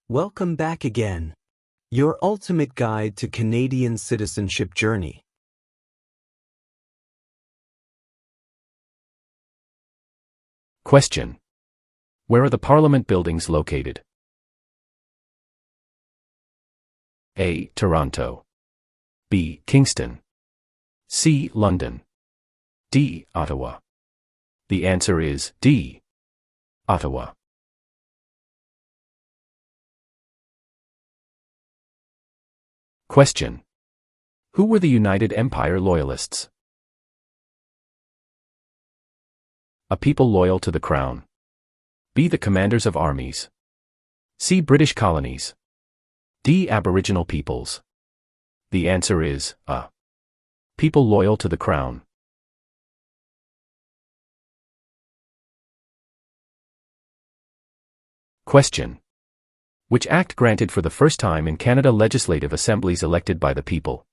Welcome back again. Your ultimate guide to Canadian citizenship journey. Question. Where are the Parliament buildings located? A. Toronto. B. Kingston. C. London. D. Ottawa. The answer is D. Ottawa. Question. Who were the United Empire Loyalists? A people loyal to the Crown. B. The commanders of armies. C. British colonies. D. Aboriginal peoples. The answer is A. People loyal to the Crown. Question. Which act granted for the first time in Canada legislative assemblies elected by the people?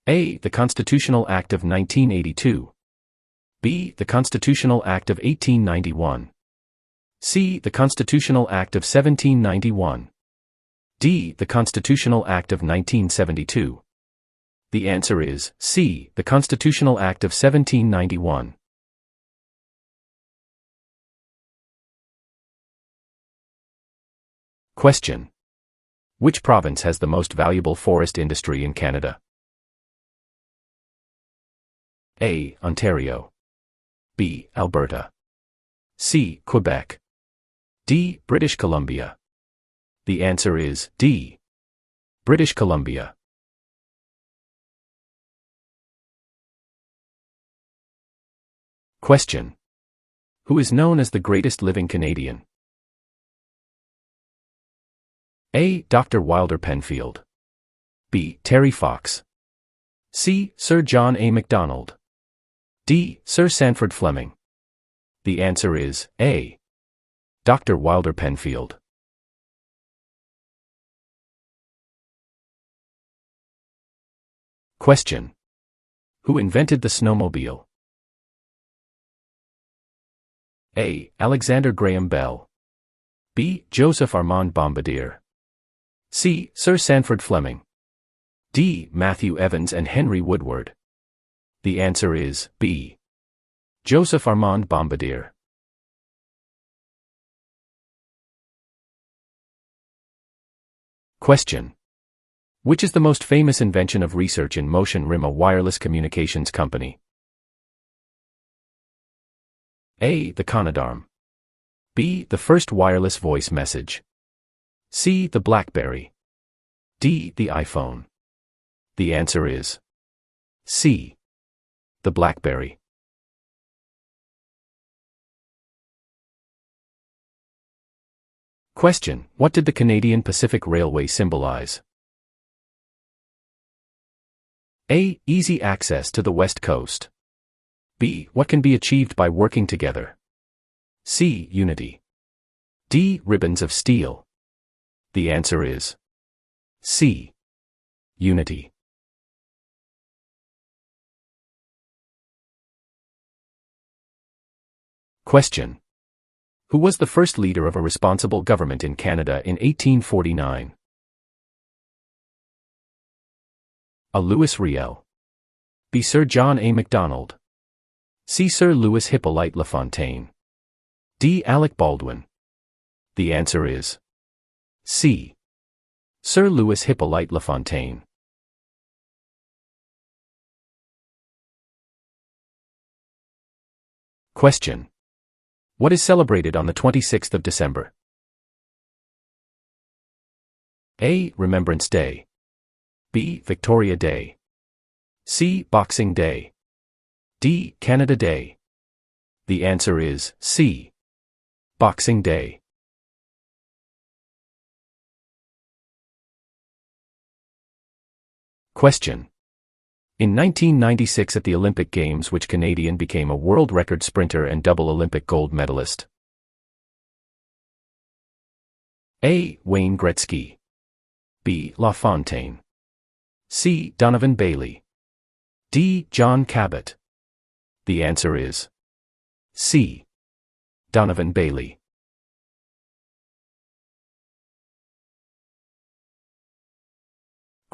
A. The Constitutional Act of 1982. B. The Constitutional Act of 1891. C. The Constitutional Act of 1791. D. The Constitutional Act of 1972. The answer is C. The Constitutional Act of 1791. Question. Which province has the most valuable forest industry in Canada? A. Ontario. B. Alberta. C. Quebec. D. British Columbia. The answer is D. British Columbia. Question. Who is known as the greatest living Canadian? A. Dr. Wilder Penfield. B. Terry Fox. C. Sir John A. Macdonald. D. Sir Sandford Fleming. The answer is A. Dr. Wilder Penfield. Question. Who invented the snowmobile? A. Alexander Graham Bell. B. Joseph Armand Bombardier. C. Sir Sandford Fleming. D. Matthew Evans and Henry Woodward. The answer is B. Joseph Armand Bombardier. Question. Which is the most famous invention of research in motion RIM, a wireless communications company? A. The Conadarm. B. The first wireless voice message. C. The BlackBerry. D. The iPhone. The answer is C. The BlackBerry. Question. What did the Canadian Pacific Railway symbolize? A. Easy access to the West Coast. B. What can be achieved by working together. C. Unity. D. Ribbons of steel. The answer is C. Unity. Question. Who was the first leader of a responsible government in Canada in 1849? A. Louis Riel. B. Sir John A. Macdonald. C. Sir Louis Hippolyte Lafontaine. D. Alec Baldwin. The answer is C. Sir Louis Hippolyte Lafontaine. Question. What is celebrated on the 26th of December? A. Remembrance Day. B. Victoria Day. C. Boxing Day. D. Canada Day. The answer is C. Boxing Day. Question. In 1996 at the Olympic Games, which Canadian became a world record sprinter and double Olympic gold medalist? A. Wayne Gretzky. B. LaFontaine. C. Donovan Bailey. D. John Cabot. The answer is C. Donovan Bailey.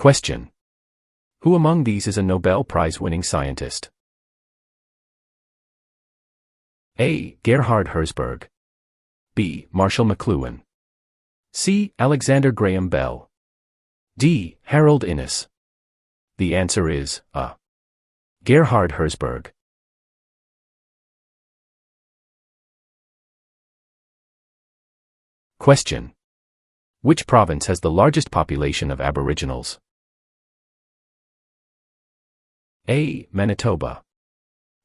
Question. Who among these is a Nobel Prize-winning scientist? A. Gerhard Herzberg. B. Marshall McLuhan. C. Alexander Graham Bell. D. Harold Innis. The answer is A. Gerhard Herzberg. Question. Which province has the largest population of Aboriginals? A. Manitoba.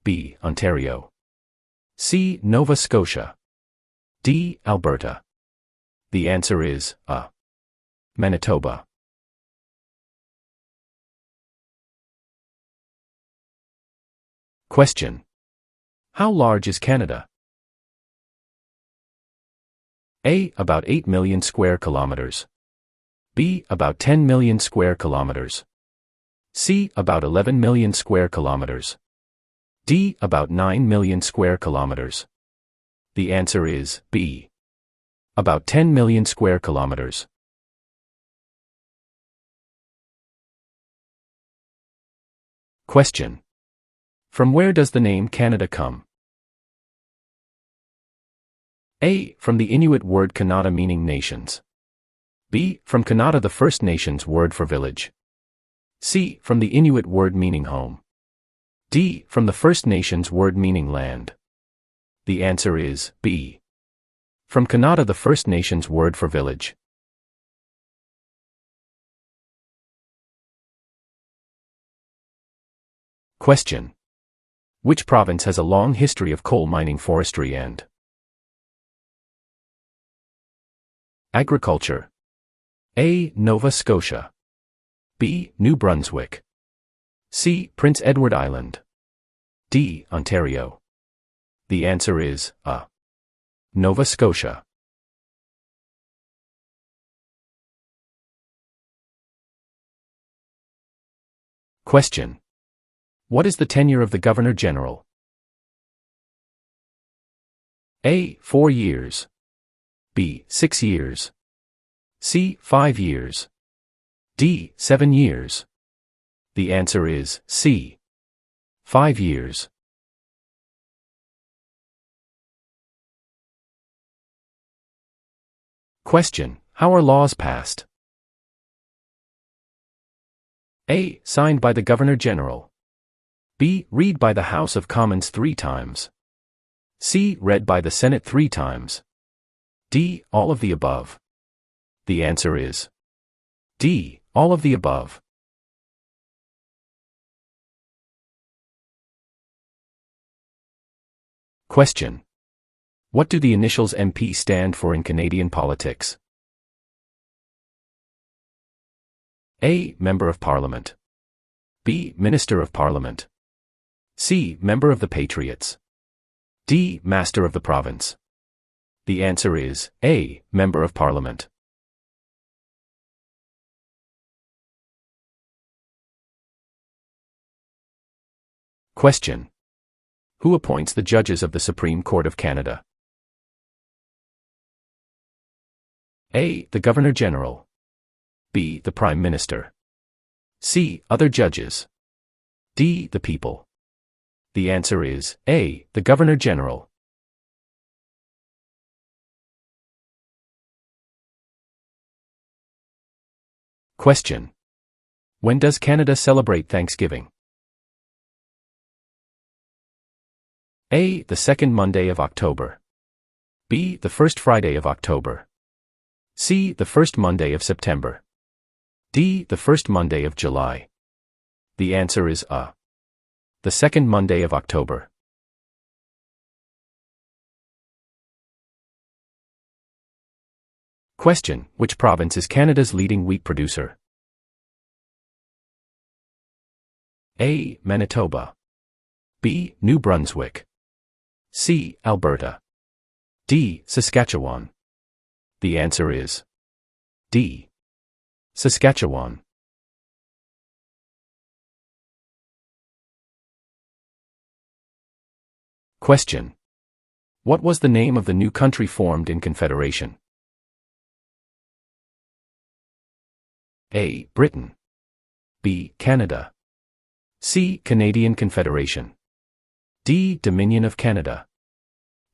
B. Ontario. C. Nova Scotia. D. Alberta. The answer is A. Manitoba. Question. How large is Canada? A. About 8 million square kilometers. B. About 10 million square kilometers. C. About 11 million square kilometers. D. About 9 million square kilometers. The answer is B. About 10 million square kilometers. Question. From where does the name Canada come? A. From the Inuit word Kanata meaning nations. B. From Kanata the First Nations word for village. C. From the Inuit word meaning home. D. From the First Nations word meaning land. The answer is B. From Kanata the First Nations word for village. Question. Which province has a long history of coal mining, forestry and agriculture? A. Nova Scotia. B. New Brunswick. C. Prince Edward Island. D. Ontario. The answer is A. Nova Scotia. Question. What is the tenure of the Governor-General? A. 4 years. B. 6 years. C. 5 years. D. 7 years. The answer is C. 5 years. Question. How are laws passed? A. Signed by the Governor-General. B. Read by the House of Commons 3 times. C. Read by the Senate 3 times. D. All of the above. The answer is D. All of the above. Question. What do the initials MP stand for in Canadian politics? A. Member of Parliament. B. Minister of Parliament. C. Member of the Patriots. D. Master of the Province. The answer is A. Member of Parliament. Question. Who appoints the judges of the Supreme Court of Canada? A. The Governor-General. B. The Prime Minister. C. Other judges. D. The people. The answer is A. The Governor-General. Question. When does Canada celebrate Thanksgiving? A. The second Monday of October. B. The first Friday of October. C. The first Monday of September. D. The first Monday of July. The answer is A. The second Monday of October. Question. Which province is Canada's leading wheat producer? A. Manitoba. B. New Brunswick. C. Alberta. D. Saskatchewan. The answer is D. Saskatchewan. Question. What was the name of the new country formed in Confederation? A. Britain. B. Canada. C. Canadian Confederation. D. Dominion of Canada.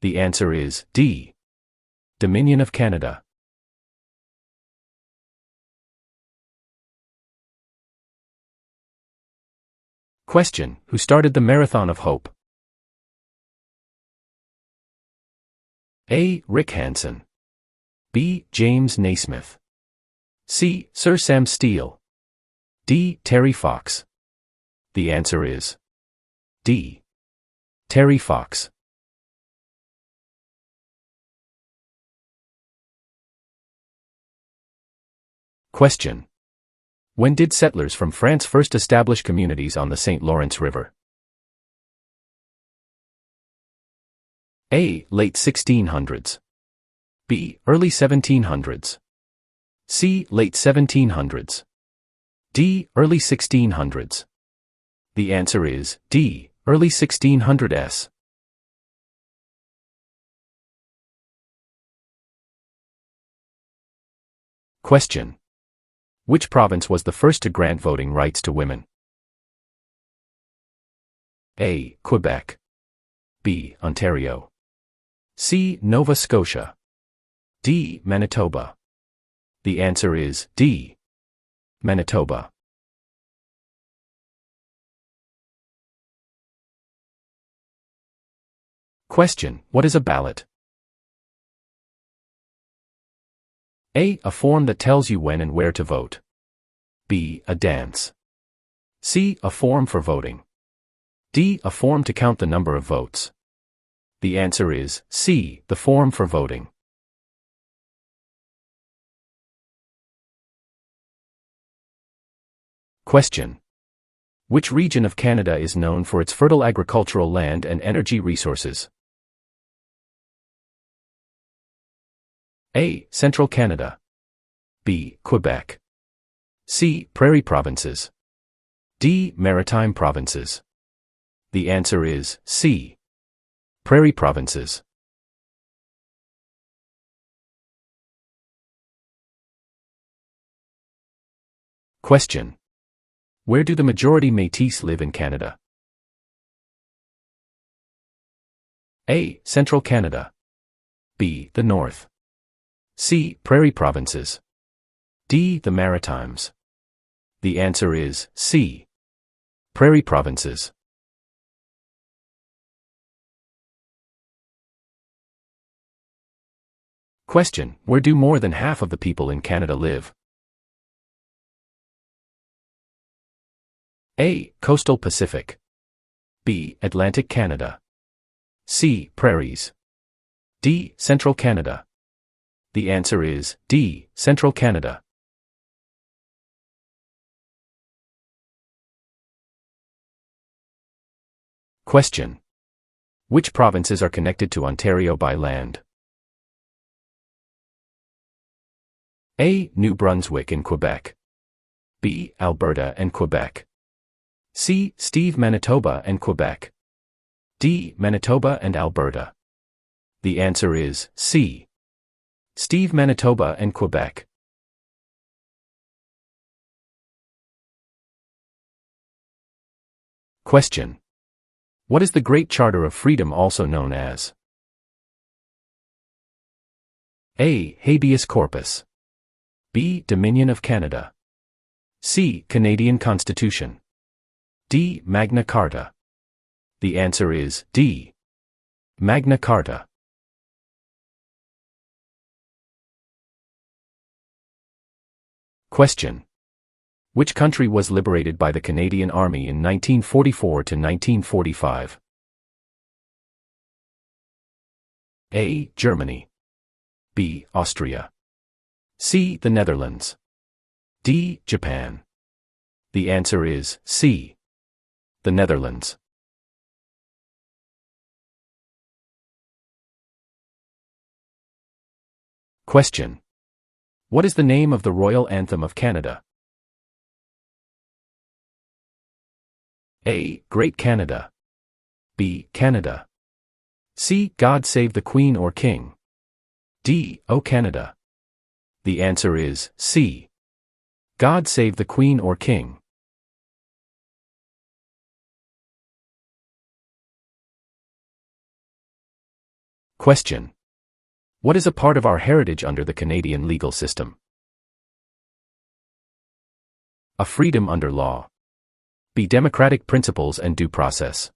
The answer is D. Dominion of Canada. Question: Who started the Marathon of Hope? A. Rick Hansen. B. James Naismith. C. Sir Sam Steele. D. Terry Fox. The answer is D. Terry Fox. Question: When did settlers from France first establish communities on the St. Lawrence River? A. Late 1600s. B. Early 1700s. C. Late 1700s. D. Early 1600s. The answer is D. Early 1600s. Question: Which province was the first to grant voting rights to women? A. Quebec. B. Ontario. C. Nova Scotia. D. Manitoba. The answer is D. Manitoba. Question: What is a ballot? A. A form that tells you when and where to vote. B. A dance. C. A form for voting. D. A form to count the number of votes. The answer is C. The form for voting. Question: Which region of Canada is known for its fertile agricultural land and energy resources? A. Central Canada. B. Quebec. C. Prairie provinces. D. Maritime provinces. The answer is C. Prairie provinces. Question: Where do the majority Métis live in Canada? A. Central Canada. B. The North. C. Prairie provinces. D. The Maritimes. The answer is C. Prairie provinces. Question: Where do more than half of the people in Canada live? A. Coastal Pacific. B. Atlantic Canada. C. Prairies. D. Central Canada. The answer is D. Central Canada. Question: Which provinces are connected to Ontario by land? A. New Brunswick and Quebec. B. Alberta and Quebec. C. Steve Manitoba and Quebec. D. Manitoba and Alberta. The answer is C. Steve Manitoba and Quebec. Question: What is the Great Charter of Freedom also known as? A. Habeas corpus. B. Dominion of Canada. C. Canadian Constitution. D. Magna Carta. The answer is D. Magna Carta. Question: Which country was liberated by the Canadian Army in 1944 to 1945? A. Germany. B. Austria. C. The Netherlands. D. Japan. The answer is C. The Netherlands. Question: What is the name of the royal anthem of Canada? A. Great Canada. B. Canada. C. God Save the Queen or King. D. O Canada. The answer is C. God Save the Queen or King. Question. What is a part of our heritage under the Canadian legal system? A freedom under law. B. Democratic principles and due process.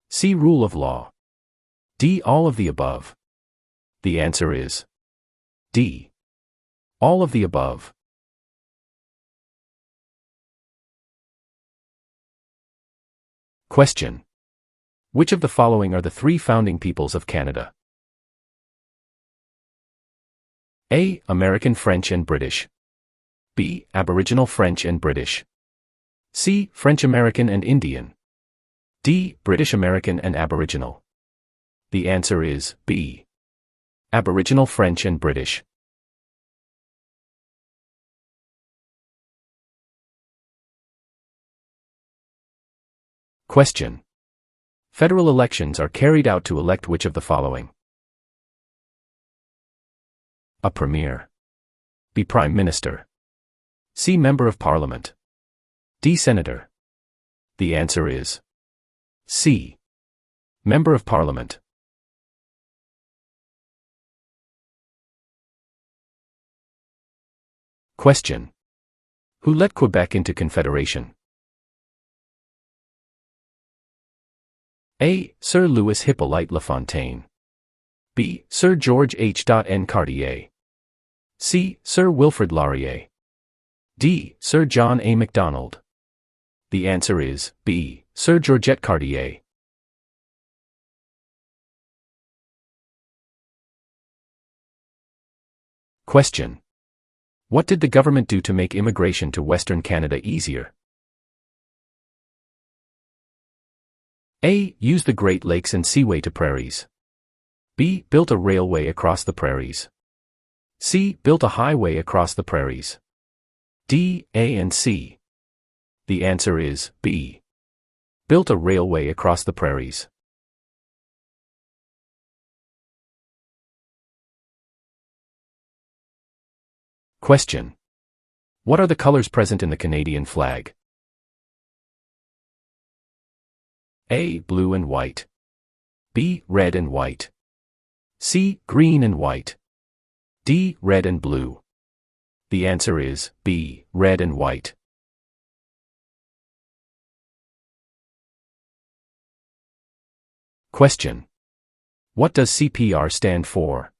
C. Rule of law. D. All of the above. The answer is D. All of the above. Question. Which of the following are the three founding peoples of Canada? A. American French and British. B. Aboriginal French and British. C. French American and Indian. D. British American and Aboriginal. The answer is B. Aboriginal French and British. Question. Federal elections are carried out to elect which of the following? A Premier. B. Prime Minister. C. Member of Parliament. D. Senator. The answer is C. Member of Parliament. Question. Who led Quebec into Confederation? A. Sir Louis Hippolyte Lafontaine. B. Sir George H. N. Cartier. C. Sir Wilfrid Laurier. D. Sir John A. Macdonald. The answer is B. Sir Georgette Cartier. Question. What did the government do to make immigration to Western Canada easier? A. Use the Great Lakes and Seaway to prairies. B. Built a railway across the prairies. C. Built a highway across the prairies. D. A and C. The answer is B. Built a railway across the prairies. Question. What are the colors present in the Canadian flag? A. Blue and white. B. Red and white. C. Green and white. D. Red and blue. The answer is B. Red and white. Question. What does CPR stand for?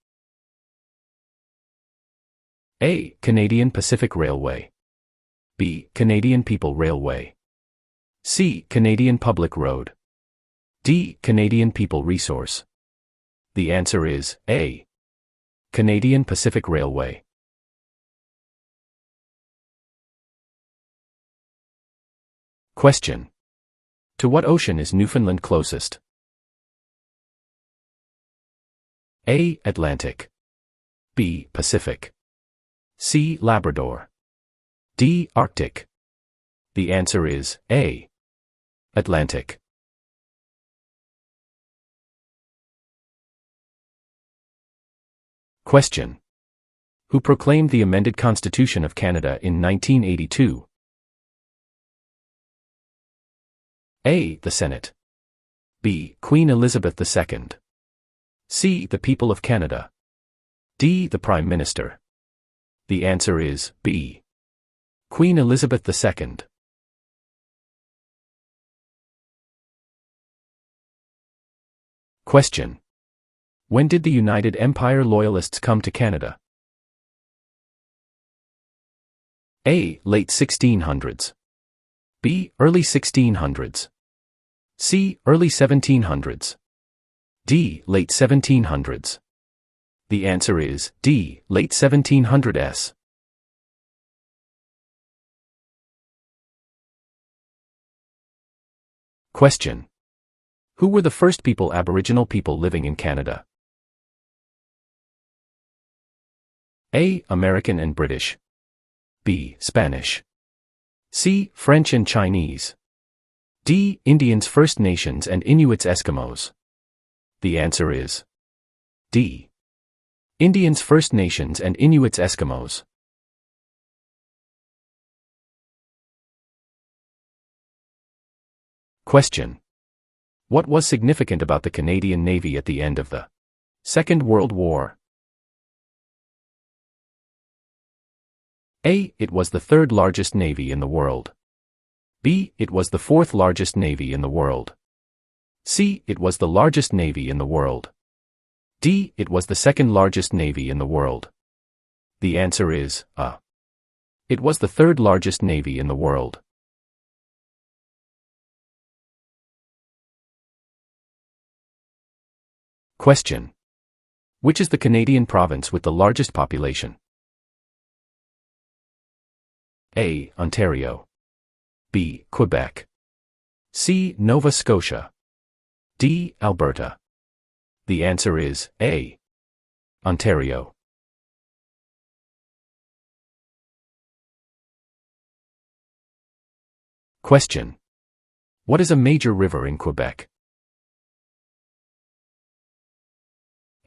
A. Canadian Pacific Railway. B. Canadian People Railway. C. Canadian Public Road. D. Canadian People Resource. The answer is A. Canadian Pacific Railway. Question. To what ocean is Newfoundland closest? A. Atlantic. B. Pacific. C. Labrador. D. Arctic. The answer is A. Atlantic. Question. Who proclaimed the amended Constitution of Canada in 1982? A. The Senate. B. Queen Elizabeth II. C. The people of Canada. D. The Prime Minister. The answer is B. Queen Elizabeth II. Question. When did the United Empire Loyalists come to Canada? A. Late 1600s. B. Early 1600s. C. Early 1700s. D. Late 1700s. The answer is D. Late 1700s. Question. Who were the first Aboriginal people living in Canada? A. American and British. B. Spanish. C. French and Chinese. D. Indians, First Nations and Inuits, Eskimos. The answer is D. Indians, First Nations and Inuits, Eskimos. Question. What was significant about the Canadian Navy at the end of the Second World War. A. It was the third largest navy in the world. B. It was the fourth largest navy in the world. C. It was the largest navy in the world. D. It was the second largest navy in the world. The answer is A. It was the third largest navy in the world. Question. Which is the Canadian province with the largest population? A. Ontario. B. Quebec. C. Nova Scotia. D. Alberta. The answer is A. Ontario. Question. What is a major river in Quebec?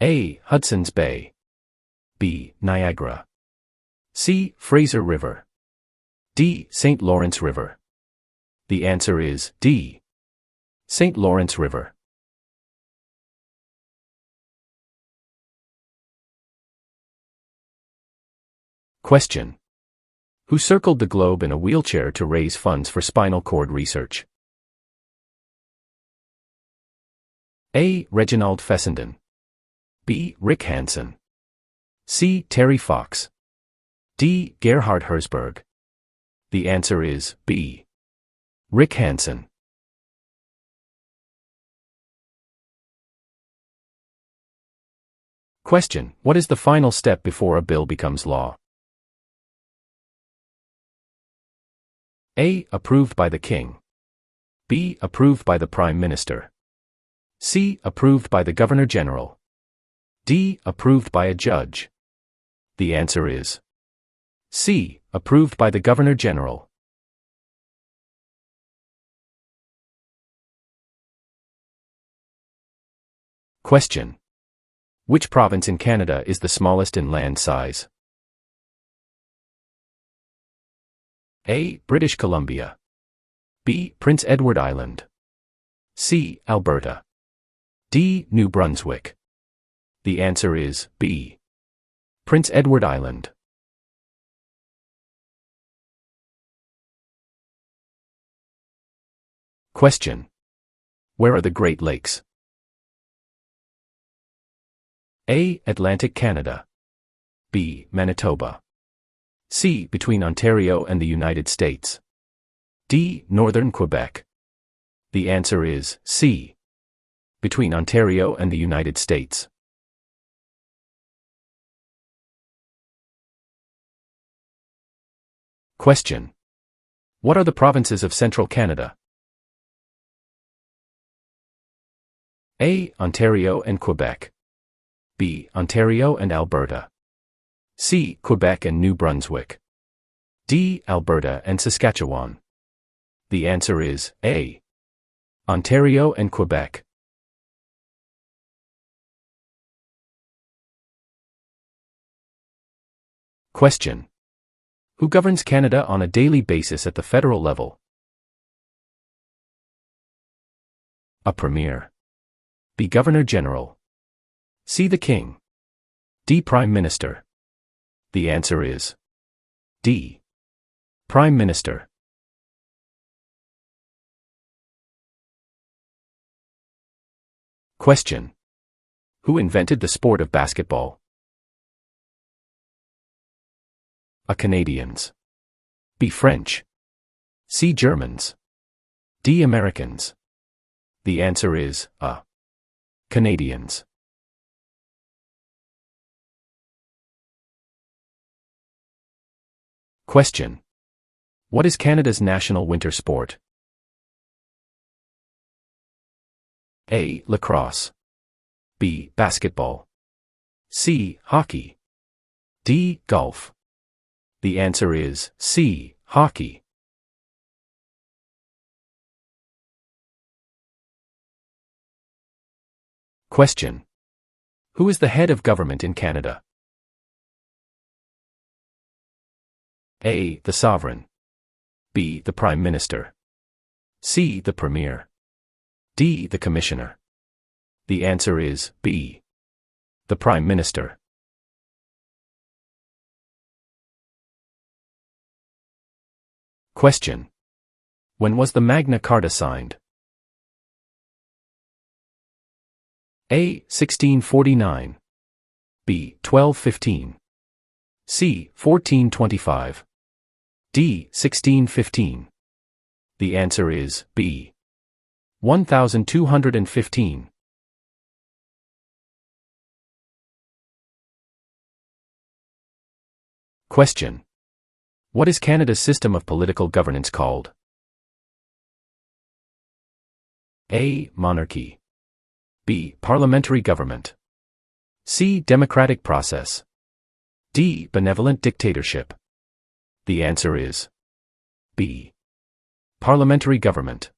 A. Hudson's Bay. B. Niagara. C. Fraser River. D. St. Lawrence River. The answer is D. St. Lawrence River. Question. Who circled the globe in a wheelchair to raise funds for spinal cord research? A. Reginald Fessenden. B. Rick Hansen. C. Terry Fox. D. Gerhard Herzberg. The answer is B. Rick Hansen. Question. What is the final step before a bill becomes law? A. Approved by the King. B. Approved by the Prime Minister. C. Approved by the Governor-General. D. Approved by a judge. The answer is C. Approved by the Governor-General. Question. Which province in Canada is the smallest in land size? A. British Columbia. B. Prince Edward Island. C. Alberta. D. New Brunswick. The answer is B. Prince Edward Island. Question. Where are the Great Lakes? A. Atlantic Canada. B. Manitoba. C. Between Ontario and the United States. D. Northern Quebec. The answer is C. Between Ontario and the United States. Question. What are the provinces of Central Canada? A. Ontario and Quebec. B. Ontario and Alberta. C. Quebec and New Brunswick. D. Alberta and Saskatchewan. The answer is A. Ontario and Quebec. Question. Who governs Canada on a daily basis at the federal level? A Premier. B. Governor-General. C. The King. D. Prime Minister. The answer is D. Prime Minister. Question. Who invented the sport of basketball? A. Canadians. B. French. C. Germans. D. Americans. The answer is A. Canadians. Question. What is Canada's national winter sport? A. Lacrosse. B. Basketball. C. Hockey. D. Golf. The answer is C. Hockey. Question. Who is the head of government in Canada? A. The Sovereign. B. The Prime Minister. C. The Premier. D. The Commissioner. The answer is B. the Prime Minister. Question. When was the Magna Carta signed? A. 1649. B. 1215. C. 1425. D. 1615. The answer is B. 1215. Question. What is Canada's system of political governance called? A. Monarchy. B. Parliamentary government. C. Democratic process. D. Benevolent dictatorship. The answer is B. Parliamentary government.